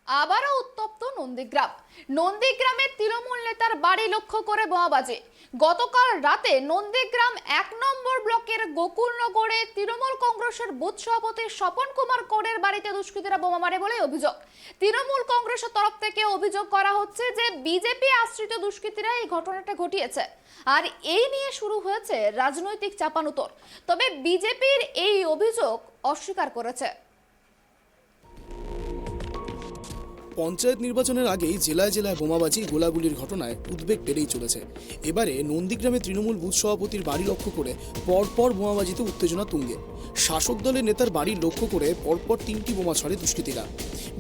আবারও উত্তপ্ত নন্দীগ্রাম। নন্দীগ্রামের তৃণমূল নেতার বাড়ি লক্ষ্য করে বোমাবাজি। গতকাল রাতে নন্দীগ্রাম 1 নম্বর ব্লকের গোকুলনগরে তৃণমূল কংগ্রেসের বুথ সভাপতি স্বপন কুমার কোরের বাড়িতে দুষ্কৃতীরা বোমা মারে বলে অভিযোগ। তৃণমূল কংগ্রেসের তরফ থেকে অভিযোগ করা হচ্ছে যে বিজেপি আশ্রিত দুষ্কৃতীরা এই ঘটনাটা ঘটিয়েছে, আর এই নিয়ে শুরু হয়েছে রাজনৈতিক চাপানুতর। তবে বিজেপির এই অভিযোগ অস্বীকার করেছে। পঞ্চায়েত নির্বাচনের আগেই জেলায় জেলায় বোমাবাজি গোলাগুলির ঘটনায় উদ্বেগ বেড়েই চলেছে। এবারে নন্দীগ্রামে তৃণমূল বুথ সভাপতির বাড়ি লক্ষ্য করে পরপর বোমাবাজিতে উত্তেজনা তুঙ্গে। শাসক দলের নেতার বাড়ি লক্ষ্য করে পরপর 3টি বোমা ছড়ে দুষ্কৃতীরা।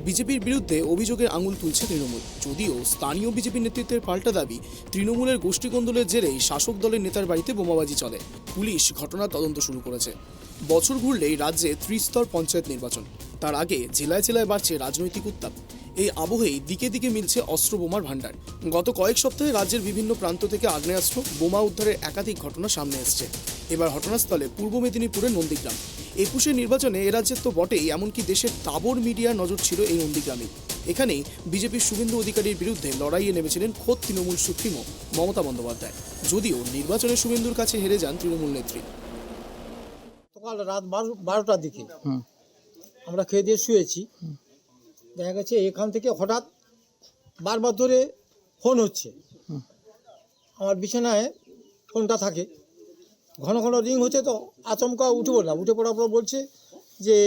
বিজেপির বিরুদ্ধে অভিযোগের আঙুল তুলছে তৃণমূল। যদিও স্থানীয় বিজেপি নেতৃত্বের পাল্টা দাবি, তৃণমূলের গোষ্ঠীকন্দলের জেরেই শাসক দলের নেতার বাড়িতে বোমাবাজি চলে। পুলিশ ঘটনার তদন্ত শুরু করেছে। বছর ঘুরলেই রাজ্যে ত্রিস্তর পঞ্চায়েত নির্বাচন, তার আগে জেলায় জেলায় বাড়ছে রাজনৈতিক উত্তাপ। এই আবহেই দিকে দিকে মিলছে অস্ত্র বোমার ভাণ্ডার। গত কয়েক সপ্তাহে রাজ্যের বিভিন্ন প্রান্ত থেকে আগ্নেয়াস্ত্র বোমা উদ্ধারের একাধিক ঘটনা সামনে এসছে। এবার ঘটনাস্থলে পূর্ব মেদিনীপুরের নন্দীগ্রাম। 21 নির্বাচনে এ রাজ্যের তো বটেই, এমনকি দেশের তাবড় মিডিয়ার নজর ছিল এই নন্দীগ্রামে। এখানেই বিজেপির শুভেন্দু অধিকারীর বিরুদ্ধে লড়াইয়ে নেমেছিলেন খোদ তৃণমূল সুপ্রিমো মমতা বন্দ্যোপাধ্যায়। যদিও নির্বাচনে শুভেন্দুর কাছে হেরে যান তৃণমূল নেত্রী। সকাল রাত 12টার দিকে আমরা খেয়ে দিয়ে শুয়েছি, দেখা গেছে এখান থেকে হঠাৎ বারবার ধরে ফোন হচ্ছে। আমার বিছানায় ফোনটা থাকে, ঘন ঘন রিং হচ্ছে, তো আচমকা উঠে পড়লাম। উঠে পড়ার পর বলছে যে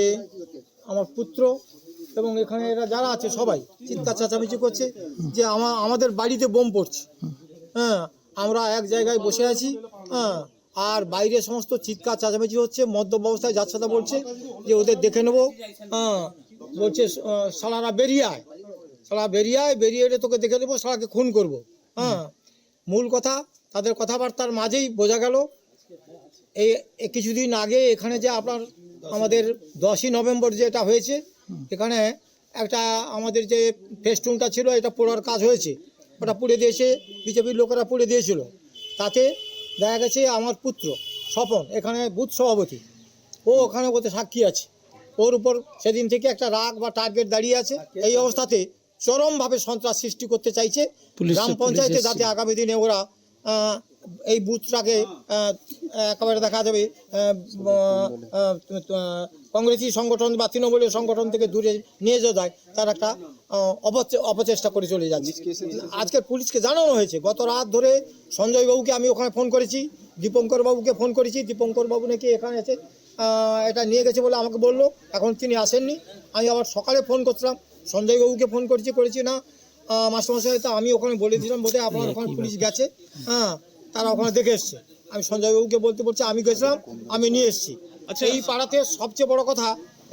আমার পুত্র এবং এখানে এরা যারা আছে সবাই চিৎকার চেঁচামেচি করছে যে আমাদের বাড়িতে বোম পড়ছে। হ্যাঁ, আমরা এক জায়গায় বসে আছি, হ্যাঁ, আর বাইরে সমস্ত চিৎকার চেঁচামেচি হচ্ছে। মদ্যপ অবস্থায় যাচ্ছেটা বলছে যে ওদের দেখে নেবো। হ্যাঁ, বলছে শালারা বেরিয়ে আয়, শালা বেরিয়ে আয়, বেরিয়ে এলে তোকে দেখে নেবো, শালাকে খুন করবো। হ্যাঁ, মূল কথা তাদের কথাবার্তার মাঝেই বোঝা গেল। এই কিছুদিন আগে এখানে যে আপনার আমাদের 10ই নভেম্বর যেটা হয়েছে, এখানে একটা আমাদের যে ফেস্টুনটা ছিল এটা পোড়ার কাজ হয়েছে, ওটা পুড়ে দিয়েছে, বিজেপির লোকেরা পুড়ে দিয়েছিল। তাতে দেখা গেছে আমার পুত্র স্বপন এখানে বুথ সভাপতি, ও ওখানে ওতে সাক্ষী আছে। ওর উপর সেদিন থেকে একটা রাগ বা টার্গেট দাঁড়িয়ে আছে। এই অবস্থাতে চরমভাবে সন্ত্রাস সৃষ্টি করতে চাইছে গ্রাম পঞ্চায়েতে, যাতে আগামী দিনে ওরা এই বুথটাকে একেবারে দেখা যাবে কংগ্রেসি সংগঠন বা তৃণমূলের সংগঠন থেকে দূরে নিয়ে যাওয়া যায়, তার একটা অপচেষ্টা করে চলে যাচ্ছে। আজকে পুলিশকে জানানো হয়েছে। গত রাত ধরে সঞ্জয় বাবুকে আমি ওখানে ফোন করেছি, দীপঙ্কর বাবুকে ফোন করেছি। দীপঙ্কর বাবু নাকি এখানে এসে এটা নিয়ে গেছে বলে আমাকে বললো, এখন তিনি আসেননি। আমি আবার সকালে ফোন করছিলাম, সঞ্জয় বাবুকে ফোন করেছি না মাস্টারমশাই, তা আমি ওখানে বলে দিলাম বোধহয় আপনার ওখানে পুলিশ গেছে, হ্যাঁ, তারা ওখানে দেখে এসছে। আমি সঞ্জয় বাবুকে বলছি আমি গেছিলাম, আমি নিয়ে এসেছি। আচ্ছা, এই পাড়াতে সবচেয়ে বড় কথা,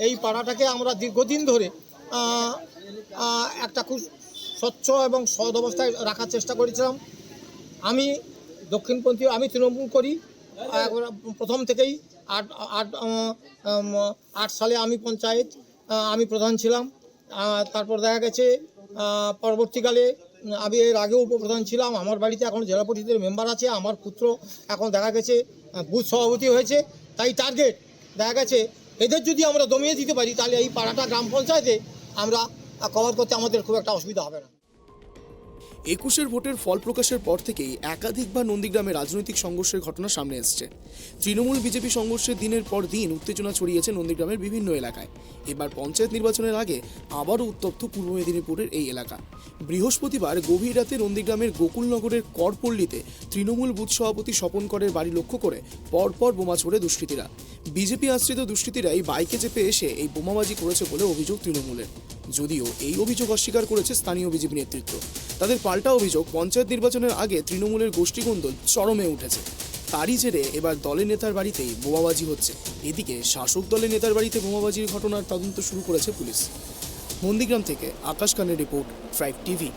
এই পাড়াটাকে আমরা দীর্ঘদিন ধরে একটা খুব স্বচ্ছ এবং সৎ অবস্থায় রাখার চেষ্টা করেছিলাম। আমি দক্ষিণপন্থী, আমি তৃণমূল করি প্রথম থেকেই। 8 সালে আমি পঞ্চায়েত আমি প্রধান ছিলাম। তারপর দেখা গেছে পরবর্তীকালে আমি এর আগেও উপপ্রধান ছিলাম। আমার বাড়িতে এখন জেলা পরিষদের মেম্বার আছে। আমার পুত্র এখন দেখা গেছে বুথ সভাপতি হয়েছে। তাই টার্গেট দেখা গেছে এদের যদি আমরা দমিয়ে দিতে পারি, তাহলে এই পাড়াটা গ্রাম পঞ্চায়েতে আমরা কভার করতে আমাদের খুব একটা অসুবিধা হবে না। 21 ভোটের ফল প্রকাশের পর থেকেই একাধিকবার নন্দীগ্রামে রাজনৈতিক সংঘর্ষের ঘটনা সামনে এসছে। তৃণমূল বিজেপি সংঘর্ষের দিনের পর দিন উত্তেজনা ছড়িয়েছে নন্দীগ্রামের বিভিন্ন এলাকায়। এবার পঞ্চায়েত নির্বাচনের আগে আবারও উত্তপ্ত পূর্ব মেদিনীপুরের এই এলাকা। বৃহস্পতিবার গভীর রাতে নন্দীগ্রামের গোকুলনগরের করপল্লীতে তৃণমূল বুথ সভাপতি স্বপন করের বাড়ি লক্ষ্য করে পরপর বোমা ছোড়ে দুষ্কৃতীরা। বিজেপি আশ্রিত দুষ্কৃতীরাই বাইকে চেপে এসে এই বোমাবাজি করেছে বলে অভিযোগ তৃণমূলের। যদিও এই অভিযোগ অস্বীকার করেছে স্থানীয় বিজেপি নেতৃত্ব। তাদের পাল্টা অভিযোগ, পঞ্চায়েত নির্বাচনের আগে তৃণমূলের গোষ্ঠীকন্দল চরমে উঠেছে। তারই জেরে এবার দলের নেতার বাড়িতেই বোমাবাজি হচ্ছে। এদিকে শাসক দলের নেতার বাড়িতে বোমাবাজির ঘটনার তদন্ত শুরু করেছে পুলিশ। নন্দীগ্রাম থেকে আকাশ খানের রিপোর্ট, 5 টিভি।